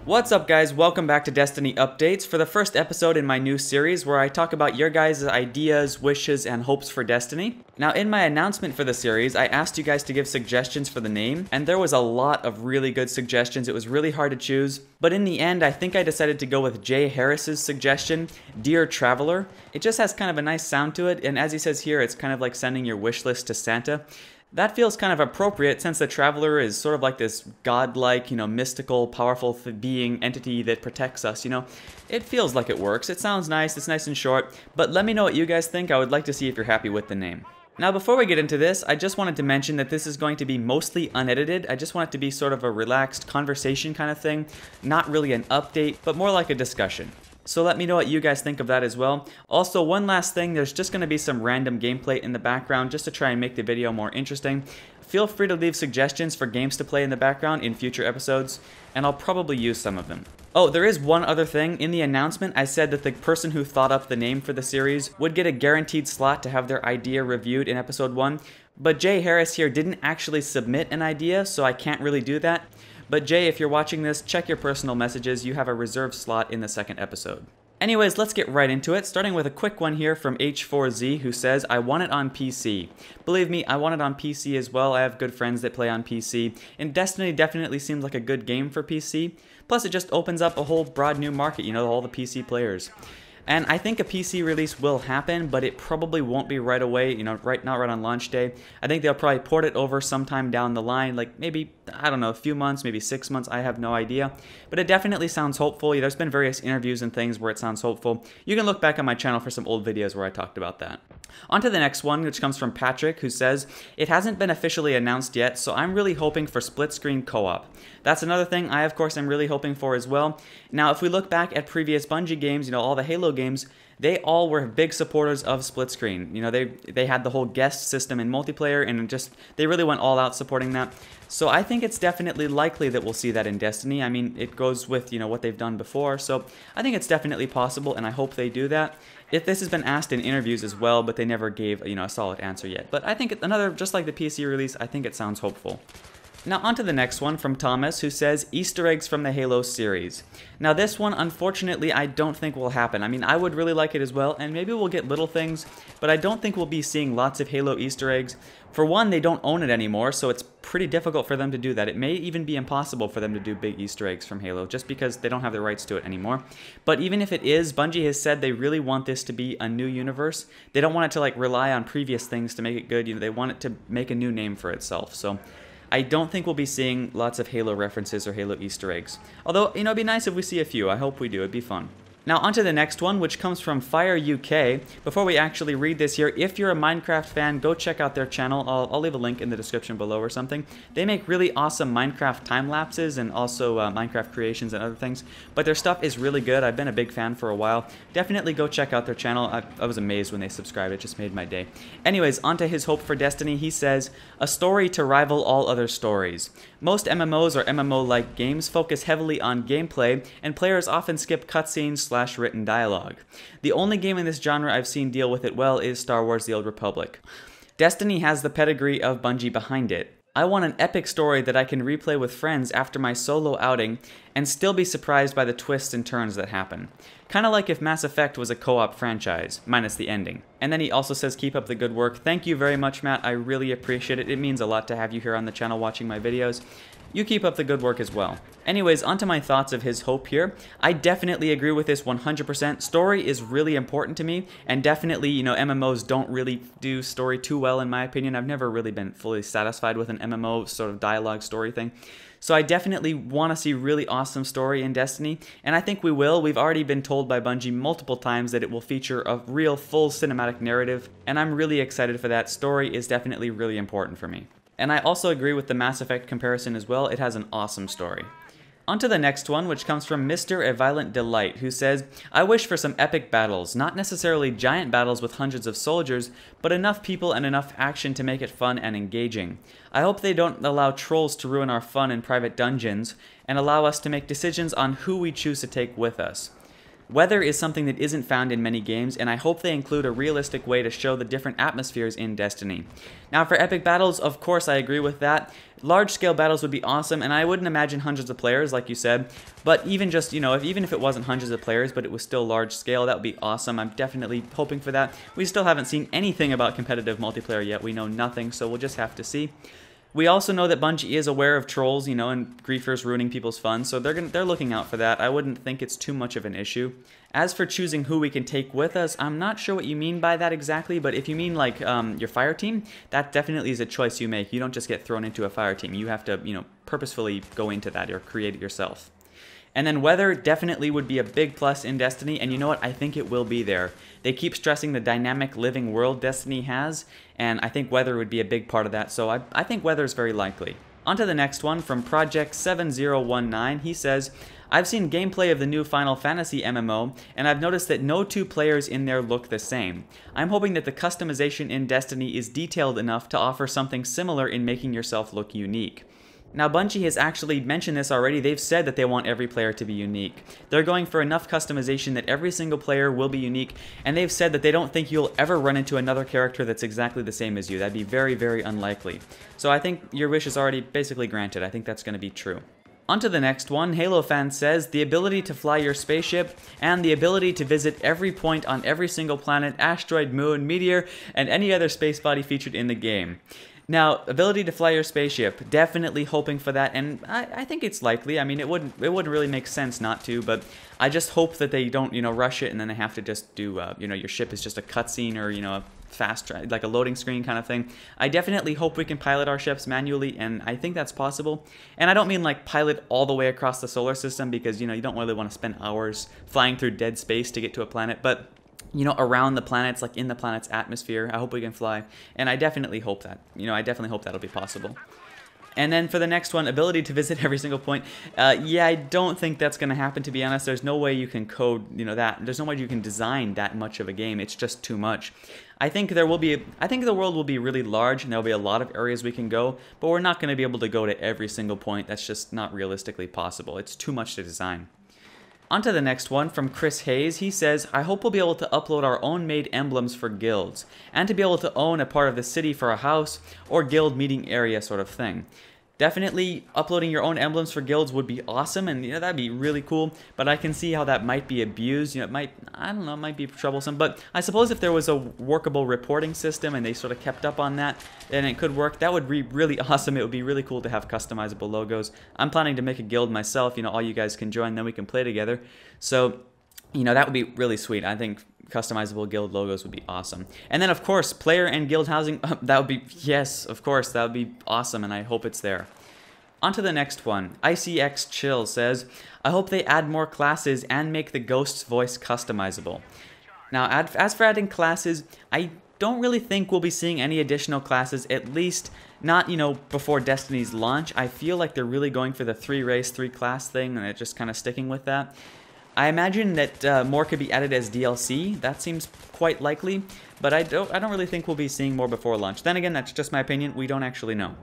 What's up guys, welcome back to Destiny Updates for the first episode in my new series where I talk about your guys' ideas, wishes, and hopes for Destiny. Now in my announcement for the series, I asked you guys to give suggestions for the name, and there was a lot of really good suggestions. It was really hard to choose, but in the end I think I decided to go with Jay Harris's suggestion, Dear Traveler. It just has kind of a nice sound to it, and as he says here, it's kind of like sending your wish list to Santa. That feels kind of appropriate since the Traveler is sort of like this godlike, mystical, powerful being, entity that protects us, It feels like it works. It sounds nice, it's nice and short, but let me know what you guys think. I would like to see if you're happy with the name. Now before we get into this, I just wanted to mention that this is going to be mostly unedited. I just want it to be sort of a relaxed conversation kind of thing, not really an update, but more like a discussion. So let me know what you guys think of that as well. Also, one last thing, there's just going to be some random gameplay in the background just to try and make the video more interesting. Feel free to leave suggestions for games to play in the background in future episodes, and I'll probably use some of them. Oh, there is one other thing. In the announcement, I said that the person who thought up the name for the series would get a guaranteed slot to have their idea reviewed in episode 1, but Jay Harris here didn't actually submit an idea, so I can't really do that. But Jay, if you're watching this, check your personal messages. You have a reserved slot in the second episode. Anyways, let's get right into it, starting with a quick one here from H4Z, who says, I want it on PC. Believe me, I want it on PC as well. I have good friends that play on PC, and Destiny definitely seems like a good game for PC. Plus, it just opens up a whole broad new market, all the PC players. And I think a PC release will happen, but it probably won't be right away, not right on launch day. I think they'll probably port it over sometime down the line, like maybe, I don't know, a few months, maybe 6 months, I have no idea. But it definitely sounds hopeful. There's been various interviews and things where it sounds hopeful. You can look back on my channel for some old videos where I talked about that. On to the next one, which comes from Patrick, who says, it hasn't been officially announced yet, so I'm really hoping for split-screen co-op. That's another thing I, of course, am really hoping for as well. Now, if we look back at previous Bungie games, all the Halo games, they all were big supporters of split screen. They had the whole guest system in multiplayer, and they really went all out supporting that. So I think it's definitely likely that we'll see that in Destiny. I mean, it goes with, what they've done before, so I think it's definitely possible, and I hope they do that. If this has been asked in interviews as well, but they never gave, a solid answer yet. But I think just like the PC release, I think it sounds hopeful. Now on to the next one from Thomas, who says, Easter eggs from the Halo series. Now this one, unfortunately, I don't think will happen. I mean, I would really like it as well, and maybe we'll get little things, but I don't think we'll be seeing lots of Halo Easter eggs. For one, they don't own it anymore, so it's pretty difficult for them to do that. It may even be impossible for them to do big Easter eggs from Halo, just because they don't have the rights to it anymore. But even if it is, Bungie has said they really want this to be a new universe. They don't want it to rely on previous things to make it good. They want it to make a new name for itself. So I don't think we'll be seeing lots of Halo references or Halo Easter eggs. Although, it'd be nice if we see a few. I hope we do. It'd be fun. Now, on to the next one, which comes from Fire UK. Before we actually read this here, if you're a Minecraft fan, go check out their channel. I'll leave a link in the description below or something. They make really awesome Minecraft time lapses and also Minecraft creations and other things. But their stuff is really good. I've been a big fan for a while. Definitely go check out their channel. I was amazed when they subscribed. It just made my day. Anyways, on to his hope for Destiny. He says, a story to rival all other stories. Most MMOs or MMO-like games focus heavily on gameplay, and players often skip cutscenes/written dialogue. The only game in this genre I've seen deal with it well is Star Wars: The Old Republic. Destiny has the pedigree of Bungie behind it. I want an epic story that I can replay with friends after my solo outing and still be surprised by the twists and turns that happen. Kinda like if Mass Effect was a co-op franchise, minus the ending. And then he also says, keep up the good work. Thank you very much, Matt. I really appreciate it. It means a lot to have you here on the channel watching my videos. You keep up the good work as well. Anyways, onto my thoughts of his hope here. I definitely agree with this 100%. Story is really important to me, and definitely, MMOs don't really do story too well in my opinion. I've never really been fully satisfied with an MMO sort of dialogue story thing. So I definitely want to see really awesome story in Destiny, and I think we will. We've already been told by Bungie multiple times that it will feature a real full cinematic narrative, and I'm really excited for that. Story is definitely really important for me. And I also agree with the Mass Effect comparison as well. It has an awesome story. On to the next one, which comes from Mr. A Violent Delight, who says, I wish for some epic battles, not necessarily giant battles with hundreds of soldiers, but enough people and enough action to make it fun and engaging. I hope they don't allow trolls to ruin our fun in private dungeons, and allow us to make decisions on who we choose to take with us. Weather is something that isn't found in many games, and I hope they include a realistic way to show the different atmospheres in Destiny. Now for epic battles, of course I agree with that. Large scale battles would be awesome, and I wouldn't imagine hundreds of players like you said, but even just, even if it wasn't hundreds of players, but it was still large scale, that would be awesome. I'm definitely hoping for that. We still haven't seen anything about competitive multiplayer yet. We know nothing, so we'll just have to see. We also know that Bungie is aware of trolls, and griefers ruining people's fun, so they're looking out for that. I wouldn't think it's too much of an issue. As for choosing who we can take with us, I'm not sure what you mean by that exactly, but if you mean like your fire team, that definitely is a choice you make. You don't just get thrown into a fire team. You have to, purposefully go into that or create it yourself. And then weather definitely would be a big plus in Destiny, and you know what? I think it will be there. They keep stressing the dynamic living world Destiny has, and I think weather would be a big part of that, so I think weather is very likely. On to the next one from Project 7019. He says, I've seen gameplay of the new Final Fantasy MMO, and I've noticed that no two players in there look the same. I'm hoping that the customization in Destiny is detailed enough to offer something similar in making yourself look unique. Now Bungie has actually mentioned this already. They've said that they want every player to be unique. They're going for enough customization that every single player will be unique, and they've said that they don't think you'll ever run into another character that's exactly the same as you. That'd be very, very unlikely. So I think your wish is already basically granted. I think that's going to be true. On to the next one. Halo Fan says, the ability to fly your spaceship and the ability to visit every point on every single planet, asteroid, moon, meteor, and any other space body featured in the game. Now, ability to fly your spaceship, definitely hoping for that, and I think it's likely. I mean, it wouldn't really make sense not to, but I just hope that they don't, rush it and then they have to just do, your ship is just a cutscene or, a fast, like a loading screen kind of thing. I definitely hope we can pilot our ships manually, and I think that's possible. And I don't mean like pilot all the way across the solar system because, you don't really want to spend hours flying through dead space to get to a planet, but around the planets, like in the planet's atmosphere. I hope we can fly, and I definitely hope that. I definitely hope that'll be possible. And then for the next one, ability to visit every single point. Yeah, I don't think that's going to happen, to be honest. There's no way you can code, that. There's no way you can design that much of a game. It's just too much. I think the world will be really large, and there'll be a lot of areas we can go, but we're not going to be able to go to every single point. That's just not realistically possible. It's too much to design. On to the next one from Chris Hayes. He says, I hope we'll be able to upload our own made emblems for guilds, and to be able to own a part of the city for a house or guild meeting area sort of thing. Definitely uploading your own emblems for guilds would be awesome, and that'd be really cool, but I can see how that might be abused. It might be troublesome, but I suppose if there was a workable reporting system and they sort of kept up on that, then it could work. That would be really awesome. It would be really cool to have customizable logos. I'm planning to make a guild myself. All you guys can join, then we can play together. So, that would be really sweet. I think customizable guild logos would be awesome. And then, of course, player and guild housing, that would be, yes, of course, that would be awesome, and I hope it's there. On to the next one. ICX Chill says, I hope they add more classes and make the ghost's voice customizable. Now, as for adding classes, I don't really think we'll be seeing any additional classes, at least not, before Destiny's launch. I feel like they're really going for the 3-race, 3-class thing, and they're just kind of sticking with that. I imagine that more could be added as DLC. That seems quite likely, but I don't really think we'll be seeing more before launch. Then again, that's just my opinion. We don't actually know.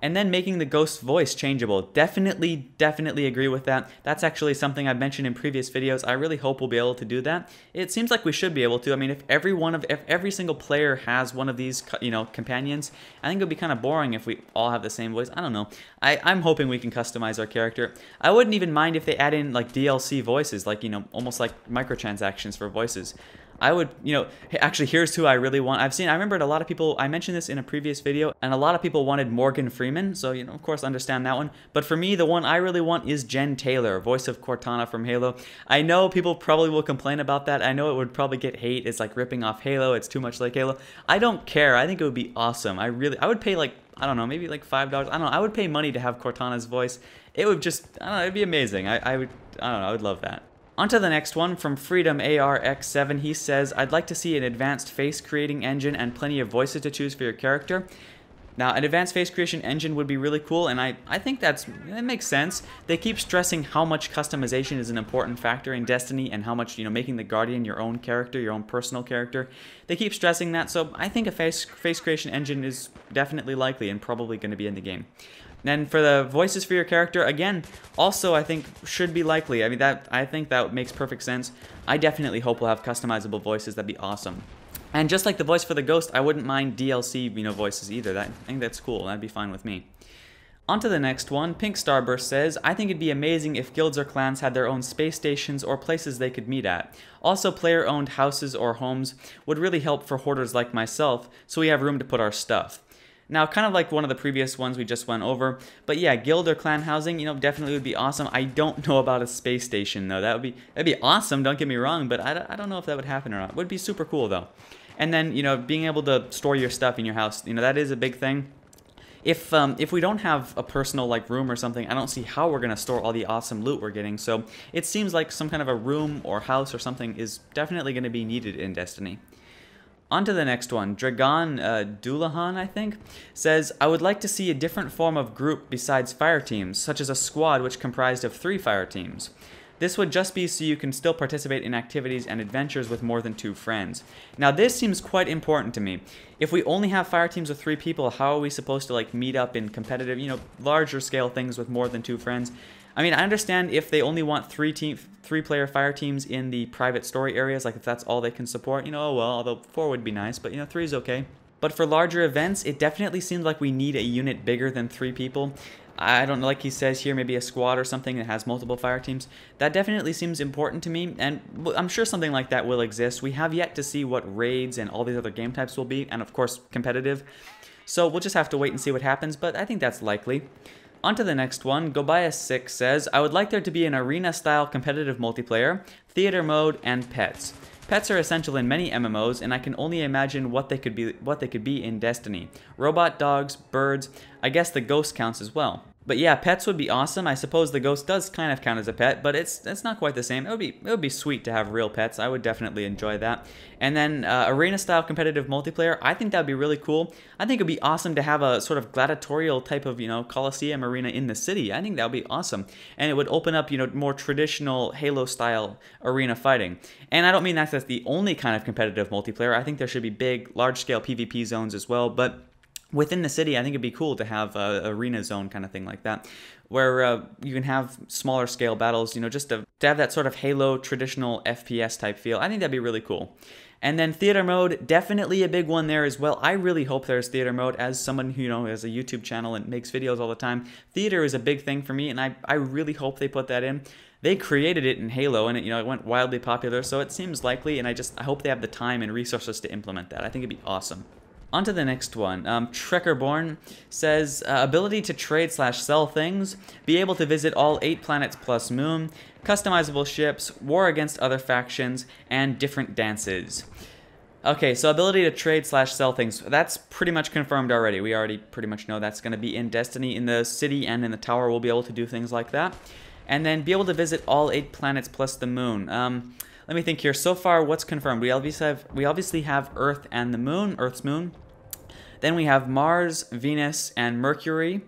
And then making the ghost voice changeable. Definitely agree with that. That's actually something I've mentioned in previous videos. I really hope we'll be able to do that. It seems like we should be able to. I mean, if every single player has one of these, companions, I think it would be kind of boring if we all have the same voice. I don't know. I'm hoping we can customize our character. I wouldn't even mind if they add in like DLC voices, like, almost like microtransactions for voices. I would, actually, here's who I really want. I remembered a lot of people, I mentioned this in a previous video, and a lot of people wanted Morgan Freeman, so, of course, understand that one. But for me, the one I really want is Jen Taylor, voice of Cortana from Halo. I know people probably will complain about that. I know it would probably get hate. It's like ripping off Halo. It's too much like Halo. I don't care. I think it would be awesome. I would pay like, I don't know, maybe like $5. I don't know. I would pay money to have Cortana's voice. It would just, I don't know, it'd be amazing. I don't know, I would love that. On to the next one from Freedom ARX7. He says, I'd like to see an advanced face creating engine and plenty of voices to choose for your character. Now, an advanced face creation engine would be really cool, and I think it makes sense. They keep stressing how much customization is an important factor in Destiny and how much, making the Guardian your own character, your own personal character. They keep stressing that, so I think a face creation engine is definitely likely and probably going to be in the game. Then for the voices for your character, again, also I think should be likely. I mean, I think that makes perfect sense. I definitely hope we'll have customizable voices. That'd be awesome. And just like the voice for the Ghost, I wouldn't mind DLC, voices either. I think that's cool. That'd be fine with me. On to the next one. Pink Starburst says, I think it'd be amazing if guilds or clans had their own space stations or places they could meet at. Also, player-owned houses or homes would really help for hoarders like myself, so we have room to put our stuff. Now, kind of like one of the previous ones we just went over, but yeah, guild or clan housing, definitely would be awesome. I don't know about a space station, though. That'd be awesome, don't get me wrong, but I don't know if that would happen or not. It would be super cool, though. And then, being able to store your stuff in your house, that is a big thing. If we don't have a personal room or something, I don't see how we're gonna store all the awesome loot we're getting. So it seems like some kind of a room or house or something is definitely gonna be needed in Destiny. On to the next one. Dragon Doulahan, I think, says, I would like to see a different form of group besides fire teams, such as a squad which comprised of 3 fire teams. This would just be so you can still participate in activities and adventures with more than 2 friends. Now this seems quite important to me. If we only have fire teams with 3 people, how are we supposed to meet up in competitive, larger scale things with more than 2 friends? I mean, I understand if they only want 3-player fire teams in the private story areas, if that's all they can support, oh well, although 4 would be nice, but 3 is okay. But for larger events, it definitely seems like we need a unit bigger than 3 people. I don't know, like he says here, maybe a squad or something that has multiple fire teams. That definitely seems important to me, and I'm sure something like that will exist. We have yet to see what raids and all these other game types will be, and of course, competitive. So we'll just have to wait and see what happens, but I think that's likely. On to the next one. Gobaya6 says, I would like there to be an arena-style competitive multiplayer, theater mode, and pets. Pets are essential in many MMOs, and I can only imagine what they could be in Destiny. Robot dogs, birds, I guess the ghost counts as well. But yeah, pets would be awesome. I suppose the ghost does kind of count as a pet, but it's not quite the same. It would be sweet to have real pets. I would definitely enjoy that. And then arena-style competitive multiplayer, I think that would be really cool. I think it would be awesome to have a sort of gladiatorial type of, Coliseum arena in the city. I think that would be awesome. And it would open up, more traditional Halo-style arena fighting. And I don't mean that's the only kind of competitive multiplayer. I think there should be big, large-scale PvP zones as well, but within the city, I think it'd be cool to have a arena zone kind of thing like that, where you can have smaller scale battles, just to have that sort of Halo traditional FPS type feel. I think that'd be really cool. And then theater mode, definitely a big one there as well. I really hope there's theater mode. As someone who, has a YouTube channel and makes videos all the time, theater is a big thing for me, and I really hope they put that in. They created it in Halo, and it went wildly popular, so it seems likely, and I hope they have the time and resources to implement that. I think it'd be awesome. On to the next one. Trekkerborn says, ability to trade/sell things, be able to visit all 8 planets plus moon, customizable ships, war against other factions, and different dances. Okay, so ability to trade/sell things, that's pretty much confirmed already. We already pretty much know that's going to be in Destiny. In the city and in the tower, we'll be able to do things like that. And then be able to visit all 8 planets plus the moon. Let me think here. So far, what's confirmed? We obviously have Earth and the moon, Earth's moon. Then we have Mars, Venus, and Mercury.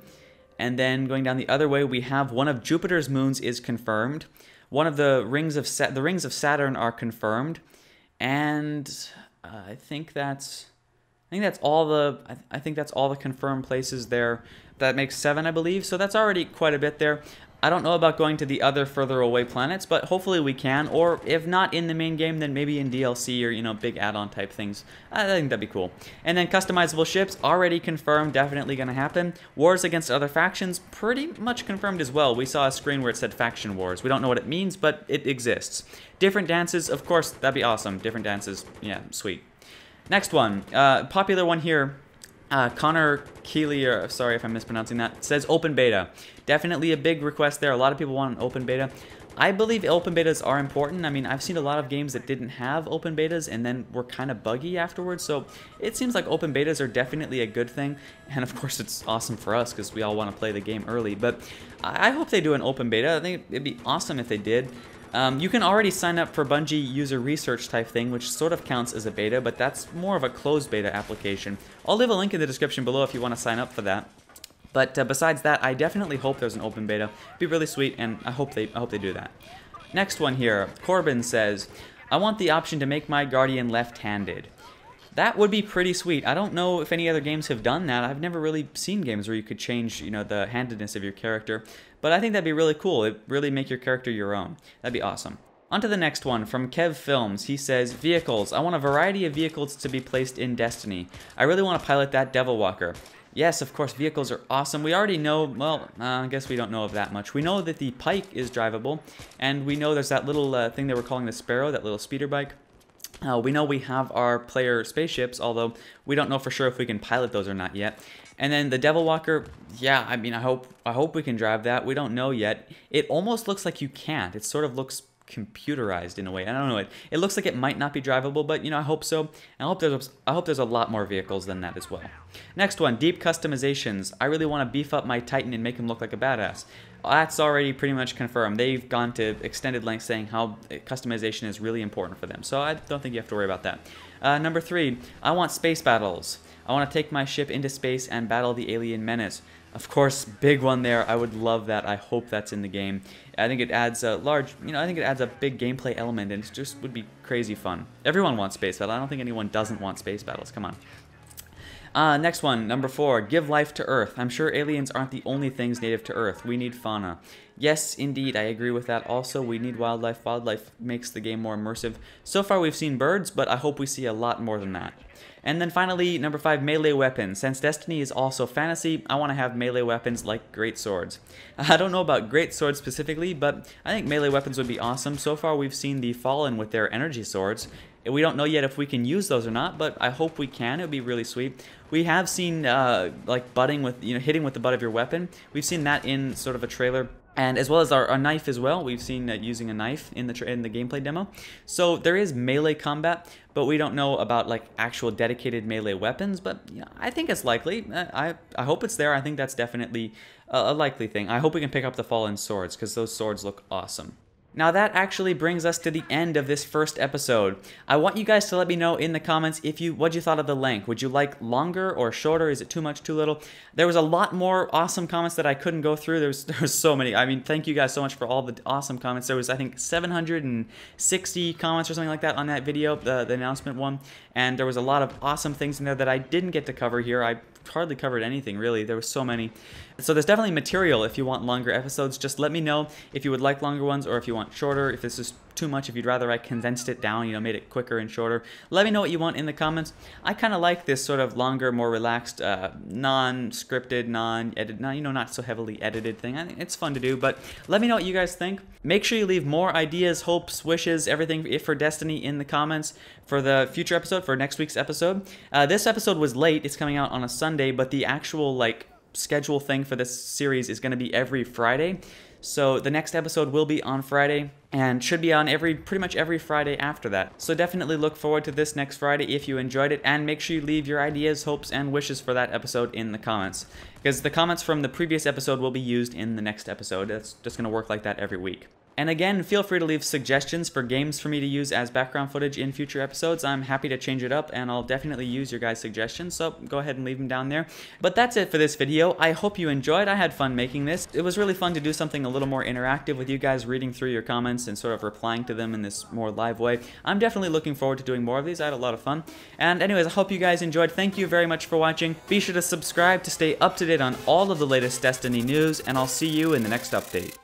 And then going down the other way, we have one of Jupiter's moons is confirmed. One of the rings of Saturn are confirmed. And I think that's all the confirmed places there. That makes 7, I believe. So that's already quite a bit there. I don't know about going to the other further away planets, but hopefully we can, or if not in the main game, then maybe in DLC or, big add-on type things. I think that'd be cool. And then customizable ships, already confirmed, definitely going to happen. Wars against other factions, pretty much confirmed as well. We saw a screen where it said faction wars. We don't know what it means, but it exists. Different dances, of course, that'd be awesome. Different dances, yeah, sweet. Next one, popular one here. Connor Keeley, or sorry if I'm mispronouncing that, says open beta. Definitely a big request there. A lot of people want an open beta. I believe open betas are important. I mean, I've seen a lot of games that didn't have open betas and then were kind of buggy afterwards. So it seems like open betas are definitely a good thing. And of course, it's awesome for us because we all want to play the game early. But I hope they do an open beta. I think it'd be awesome if they did. You can already sign up for Bungie user research type thing, which sort of counts as a beta, but that's more of a closed beta application. I'll leave a link in the description below if you want to sign up for that. But besides that, I definitely hope there's an open beta. It'd be really sweet, and I hope they do that. Next one here, Corbin says, I want the option to make my Guardian left-handed. That would be pretty sweet. I don't know if any other games have done that. I've never really seen games where you could change, you know, the handedness of your character. But I think that'd be really cool. It'd really make your character your own. That'd be awesome. On to the next one, from Kev Films. He says, vehicles. I want a variety of vehicles to be placed in Destiny. I really want to pilot that Devil Walker. Yes, of course, vehicles are awesome. We already know, well, I guess we don't know of that much. We know that the Pike is drivable, and we know there's that little thing they were calling the Sparrow, that little speeder bike. We know we have our player spaceships, although we don't know for sure if we can pilot those or not yet. And then the Devil Walker, yeah, I mean, I hope we can drive that. We don't know yet. It almost looks like you can't. It sort of looks computerized in a way. I don't know. It looks like it might not be drivable, but you know, I hope so. And I hope there's a lot more vehicles than that as well. Next one, deep customizations. I really want to beef up my Titan and make him look like a badass. That's already pretty much confirmed. They've gone to extended lengths saying how customization is really important for them. So I don't think you have to worry about that. Number 3, I want space battles. I want to take my ship into space and battle the alien menace. Of course, big one there. I would love that. I hope that's in the game. I think it adds a large, you know, I think it adds a big gameplay element, and it just would be crazy fun. Everyone wants space battle. I don't think anyone doesn't want space battles. Come on. Next one, number 4, give life to Earth. I'm sure aliens aren't the only things native to Earth. We need fauna. Yes, indeed, I agree with that. Also, we need wildlife. Wildlife makes the game more immersive. So far, we've seen birds, but I hope we see a lot more than that. And then finally, number 5, melee weapons. Since Destiny is also fantasy, I want to have melee weapons like great swords. I don't know about great swords specifically, but I think melee weapons would be awesome. So far, we've seen the Fallen with their energy swords. We don't know yet if we can use those or not, but I hope we can. It would be really sweet. We have seen like butting with, you know, hitting with the butt of your weapon. We've seen that in sort of a trailer. And as well as our knife as well. We've seen using a knife in the gameplay demo. So there is melee combat, but we don't know about like actual dedicated melee weapons. But you know, I think it's likely. I hope it's there. I think that's definitely a likely thing. I hope we can pick up the Fallen swords because those swords look awesome. Now that actually brings us to the end of this first episode. I want you guys to let me know in the comments what you thought of the length. Would you like longer or shorter? Is it too much, too little? There was a lot more awesome comments that I couldn't go through. There was so many. I mean, thank you guys so much for all the awesome comments. There was, I think, 760 comments or something like that on that video, the announcement one. And there was a lot of awesome things in there that I didn't get to cover here. I hardly covered anything, really. There was so many. So there's definitely material if you want longer episodes. Just let me know if you would like longer ones or if you want shorter. If this is too much, if you'd rather I condensed it down, you know, made it quicker and shorter. Let me know what you want in the comments. I kind of like this sort of longer, more relaxed, non-scripted, non-edited, you know, not so heavily edited thing. I think it's fun to do, but let me know what you guys think. Make sure you leave more ideas, hopes, wishes, everything for Destiny in the comments for the future episode, for next week's episode. This episode was late. It's coming out on a Sunday, but the actual, like, schedule thing for this series is going to be every Friday. So the next episode will be on Friday and should be on pretty much every Friday after that. So definitely look forward to this next Friday if you enjoyed it, and make sure you leave your ideas, hopes, and wishes for that episode in the comments, because the comments from the previous episode will be used in the next episode. That's just going to work like that every week. And again, feel free to leave suggestions for games for me to use as background footage in future episodes. I'm happy to change it up, and I'll definitely use your guys' suggestions, so go ahead and leave them down there. But that's it for this video. I hope you enjoyed. I had fun making this. It was really fun to do something a little more interactive with you guys, reading through your comments and sort of replying to them in this more live way. I'm definitely looking forward to doing more of these. I had a lot of fun. And anyways, I hope you guys enjoyed. Thank you very much for watching. Be sure to subscribe to stay up to date on all of the latest Destiny news, and I'll see you in the next update.